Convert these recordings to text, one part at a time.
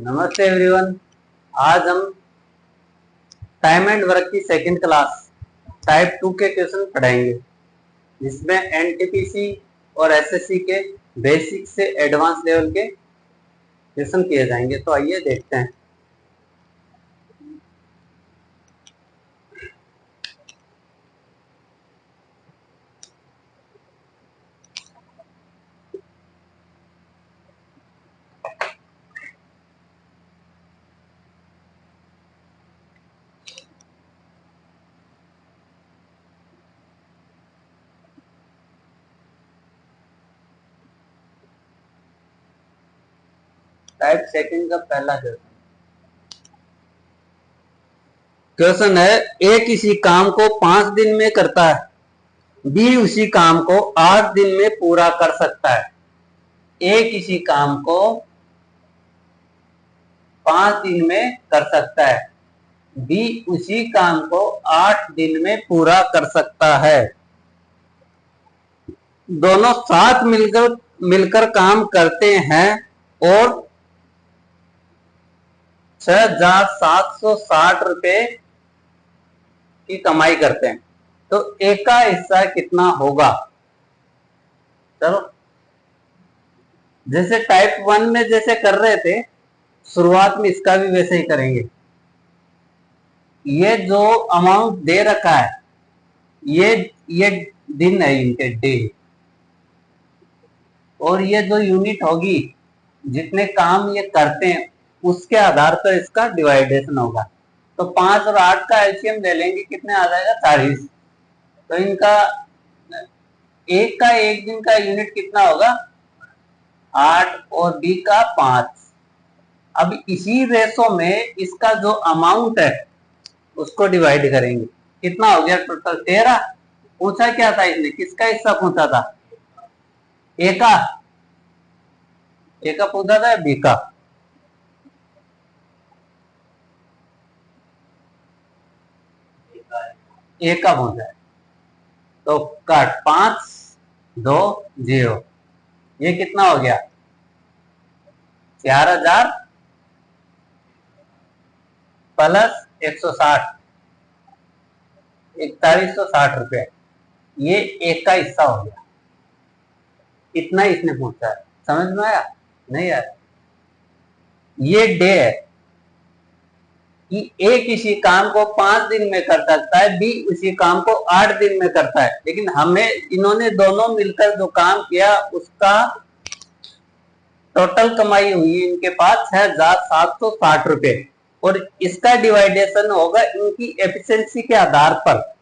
नमस्ते एवरीवन। आज हम टाइम एंड वर्क की सेकंड क्लास टाइप 2 के क्वेश्चन पढ़ाएंगे, जिसमें एनटीपीसी और एसएससी के बेसिक से एडवांस लेवल के क्वेश्चन किए जाएंगे। तो आइए देखते हैं। टाइप सेकंड का पहला क्वेश्चन है, ए किसी काम को 5 दिन में करता है, बी उसी काम को 8 दिन में पूरा कर सकता है। ए किसी काम को 5 दिन में कर सकता है, बी उसी काम को 8 दिन में पूरा कर सकता है। दोनों साथ मिलकर काम करते हैं और 6,760 रुपए की कमाई करते हैं। तो एक का हिस्सा कितना होगा? चलो, जैसे टाइप 1 में जैसे कर रहे थे, शुरुआत में इसका भी वैसे ही करेंगे। ये जो अमाउंट दे रखा है, ये दिन है इनके, डे, और ये जो यूनिट होगी, जितने काम ये करते हैं उसके आधार पर इसका डिवाइडेशन होगा। तो 5 और 8 का एलसीएम ले लेंगे, कितने आ जाएगा? 40। तो इनका एक का एक दिन का यूनिट कितना होगा? 8 और बी का 5। अब इसी रेशो में इसका जो अमाउंट है उसको डिवाइड करेंगे। कितना हो गया टोटल? 13। पूछा क्या था इसने? किसका हिस्सा पूछा था? ए का पूछा था, बी का? ए का पूछा है। तो कट 5 2 0, ये कितना हो गया? 4,000 प्लस 160, 4160 रुपए। ये एक का हिस्सा हो गया। इतना ही इसने पूछा है। समझ में आया? नहीं आया? ये डे है कि ए किसी काम को 5 दिन में कर सकता है, बी उसी काम को 8 दिन में करता है। लेकिन हमें इन्होंने दोनों मिलकर जो काम किया उसका टोटल कमाई हुई इनके पास 6,760 रुपए, और इसका डिवाइडेशन होगा इनकी एफिशिएंसी के आधार पर,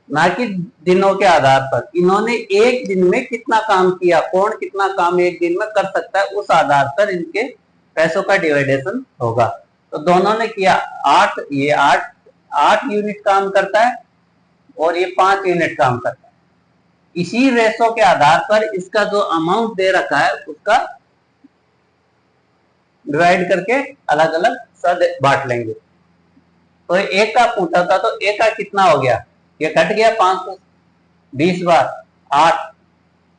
ना कि दिनों के आधार पर। इन्होंने एक दिन में कितना काम किया, कौन कितना काम एक दिन में कर सकता है, उस आधार पर इनके पैसों का डिवाइडेशन होगा। तो दोनों ने किया 8, ये 8 यूनिट काम करता है और ये 5 यूनिट काम करता है। इसी रेशो के आधार पर इसका जो अमाउंट दे रखा है उसका डिवाइड करके अलग अलग सद बांट लेंगे। तो एक का पूछा था, तो एक का कितना हो गया? ये कट गया 520 बार 8।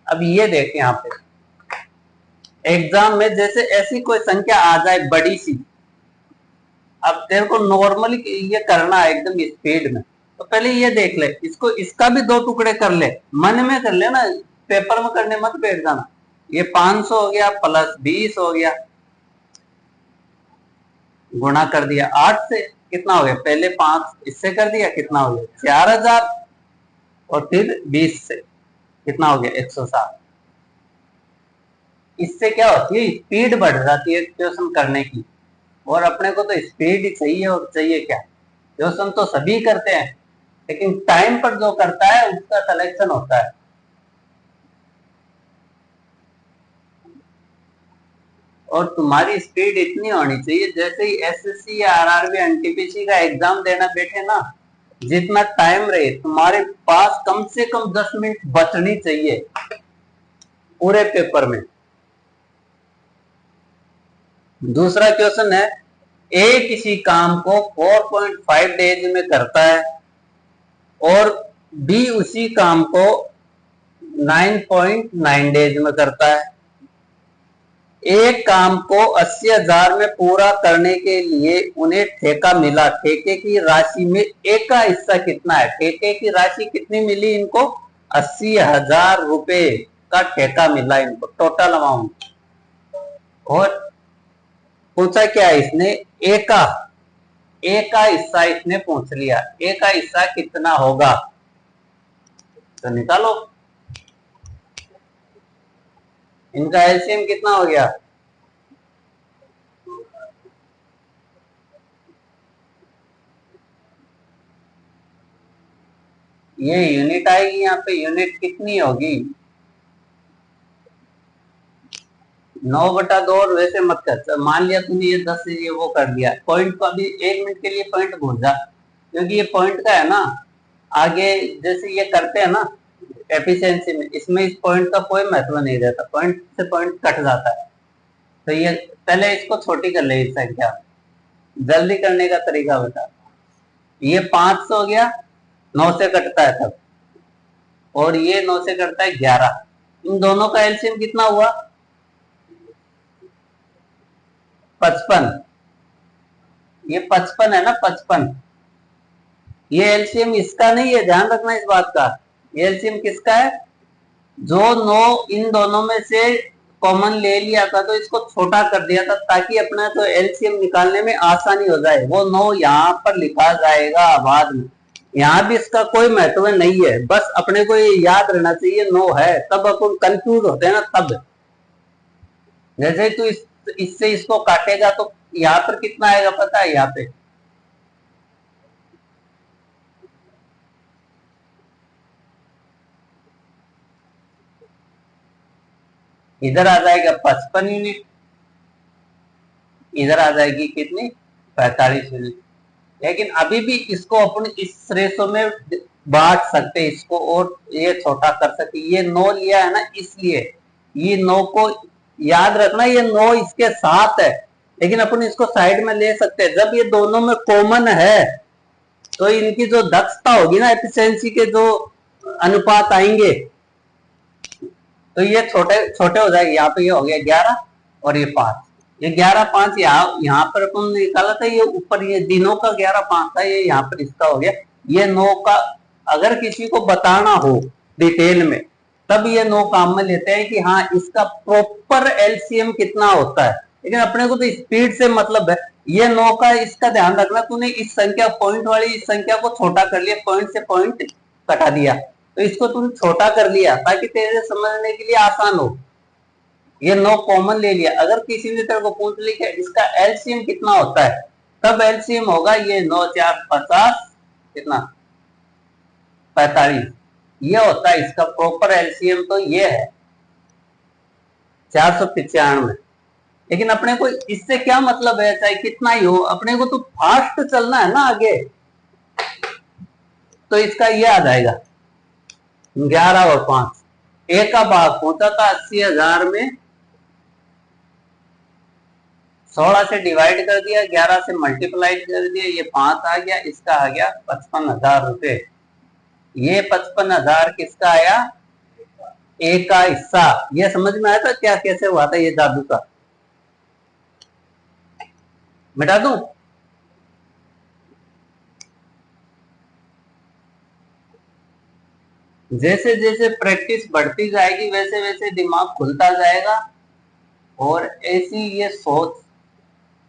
अब ये देखें, यहां पे एग्जाम में जैसे ऐसी कोई संख्या आ जाए बड़ी सी, अब तेरे को नॉर्मली ये करना है एकदम स्पीड में, तो पहले ये देख ले, इसको इसका भी 2 टुकड़े कर ले, मन में कर ले ना, पेपर में करने मत बैठ जाना। ये 500 हो गया प्लस 20 हो गया, गुणा कर दिया 8 से, कितना हो गया? पहले 5 इससे कर दिया, कितना हो गया? 4,000, और फिर 20 से कितना हो गया? 160। इससे क्या होती है? स्पीड बढ़ जाती है क्वेश्चन करने की, और अपने को तो स्पीड ही चाहिए। और चाहिए क्या? क्वेश्चन तो सभी करते हैं, लेकिन टाइम पर जो करता है उसका सिलेक्शन होता है। और तुम्हारी स्पीड इतनी होनी चाहिए, जैसे ही एसएससी या आरआरबी एनटीपीसी का एग्जाम देना बैठे ना, जितना टाइम रहे तुम्हारे पास, कम से कम 10 मिनट बचनी चाहिए पूरे पेपर में। दूसरा क्वेश्चन है, ए किसी काम को 4.5 डेज में करता है और बी उसी काम को 9.9 डेज में करता है। एक काम को 80,000 में पूरा करने के लिए उन्हें ठेका मिला। ठेके की राशि में एक का हिस्सा कितना है? ठेके की राशि कितनी मिली इनको? 80,000 रुपए का ठेका मिला इनको, टोटल अमाउंट। और पूछा क्या है इसने? एक का हिस्सा इसने पूछ लिया। एक का हिस्सा कितना होगा? तो निकालो। इनका एलसीएम कितना हो गया? ये यूनिट आएगी, यहाँ पे यूनिट कितनी होगी? 9/2। और वैसे मत कर, मान लिया तूने ये 10 ये वो कर दिया, पॉइंट को अभी 1 मिनट के लिए पॉइंट भूल जा, क्योंकि ये पॉइंट का है ना। आगे जैसे ये करते हैं ना एफिशिएंसी में, इसमें इस पॉइंट का कोई महत्व नहीं रहता, पॉइंट से पॉइंट कट जाता है। तो ये पहले इसको छोटी कर ले, इस संख्या जल्दी करने का तरीका बता। ये 500 हो गया, 9 से कटता है तब, और ये 9 से कटता है 11। इन दोनों का एलसीएम कितना हुआ? 55। ये 55 है ना, 55। ये एलसीएम इसका नहीं है, ध्यान रखना इस बात का। ये एलसीएम किसका है? जो 9 इन दोनों में से कॉमन ले लिया था तो इसको छोटा कर दिया था, ताकि अपना तो एलसीएम निकालने में आसानी हो जाए। वो 9 यहाँ पर लिखा जाएगा बाद में, यहाँ भी इसका कोई महत्व नहीं है, बस अपने को ये याद रहना चाहिए 9 है। तब अपन कंफ्यूज होते हैं ना, तब जैसे तू इससे इसको काटेगा तो यहाँ पर कितना आएगा पता है? यहाँ पे इधर आ जाएगा 55 यूनिट, इधर आ जाएगी कितनी? 45 यूनिट। लेकिन अभी भी इसको अपन इस रेशो में बांट सकते, इसको और ये छोटा कर सकते। ये 9 लिया है ना, इसलिए ये 9 को याद रखना, ये 9 इसके साथ है, लेकिन अपन इसको साइड में ले सकते हैं। जब ये दोनों में कॉमन है तो इनकी जो दक्षता होगी ना, एफिशिएंसी के जो अनुपात आएंगे, तो ये छोटे छोटे हो जाएंगे। यहाँ पे ये हो गया 11 और ये 5, ये 11/5 यहाँ पर अपन निकाला था, ये ऊपर ये दिनों का 11/5 था, ये यहाँ पर इसका हो गया। ये 9 का अगर किसी को बताना हो डिटेल में, तब ये 9 काम में लेते हैं कि हाँ इसका प्रॉपर एलसीएम कितना होता है। लेकिन अपने को तो स्पीड से मतलब है। ये 9 का इसका ध्यान रखना, तूने इस संख्या पॉइंट वाली इस संख्या को छोटा कर लिया, पॉइंट से पॉइंट कटा दिया, तो इसको तूने छोटा कर लिया ताकि तेरे समझने के लिए आसान हो। ये 9 कॉमन ले लिया। अगर किसी ने तेरे को पूछ लिया इसका एलसीएम कितना होता है, तब एलसीएम होगा ये 9 4 50 कितना? 45। ये होता है इसका प्रॉपर एलसीएम, तो ये है 495। लेकिन अपने को इससे क्या मतलब है, चाहे कितना ही हो, अपने को तो फास्ट चलना है ना आगे। तो इसका ये आ जाएगा 11 और 5। एक का भाग पहुंचा था 80,000 में, 16 से डिवाइड कर दिया, 11 से मल्टीप्लाई कर दिया, ये 5 आ गया, इसका आ गया 55,000 रुपए। ये 55,000 किसका आया? एक का हिस्सा। ये समझ में आया था क्या कैसे हुआ था ये जादू का? मिटा दूं? जैसे जैसे प्रैक्टिस बढ़ती जाएगी वैसे वैसे दिमाग खुलता जाएगा, और ऐसी ये सोच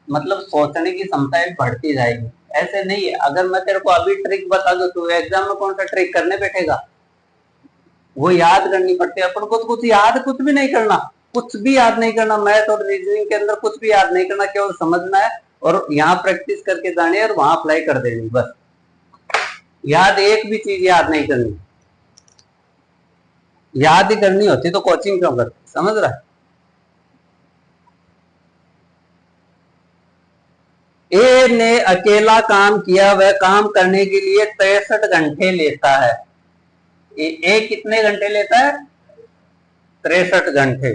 मतलब सोचने की क्षमताएं बढ़ती जाएगी। ऐसे नहीं है, अगर मैं तेरे को अभी ट्रिक बता दूं तो एग्जाम में कौन सा ट्रिक करने बैठेगा? वो याद करनी पड़ती है। अपन को तो कुछ भी नहीं करना, कुछ भी याद नहीं करना। मैथ और रीजनिंग के अंदर कुछ भी याद नहीं करना, केवल समझना है और यहाँ प्रैक्टिस करके जानी है और वहां अप्लाई कर देनी, बस। याद एक भी चीज याद नहीं करनी। याद ही करनी होती तो कोचिंग क्यों करते? समझ रहा है? ए ने अकेला काम किया, वह काम करने के लिए 63 घंटे लेता है। ए कितने घंटे लेता है? 63 घंटे।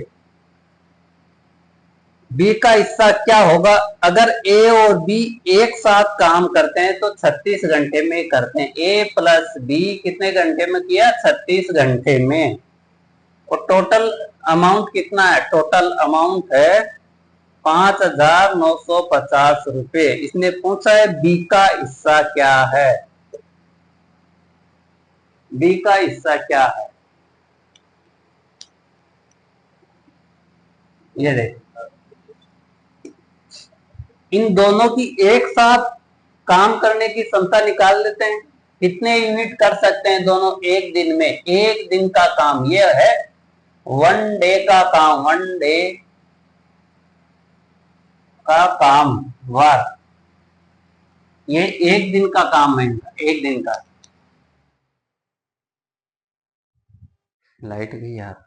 बी का हिस्सा क्या होगा? अगर ए और बी एक साथ काम करते हैं तो 36 घंटे में करते हैं। ए प्लस बी कितने घंटे में किया? 36 घंटे में। और टोटल अमाउंट कितना है? टोटल अमाउंट है 5,950 रुपए। इसने पूछा है बी का हिस्सा क्या है। बी का हिस्सा क्या है? ये देख, इन दोनों की एक साथ काम करने की क्षमता निकाल लेते हैं। कितने यूनिट कर सकते हैं दोनों एक दिन में? एक दिन का काम, ये है वन डे का काम, वन डे का काम वार, ये एक दिन का काम है इनका, एक दिन का। लाइट गई यार।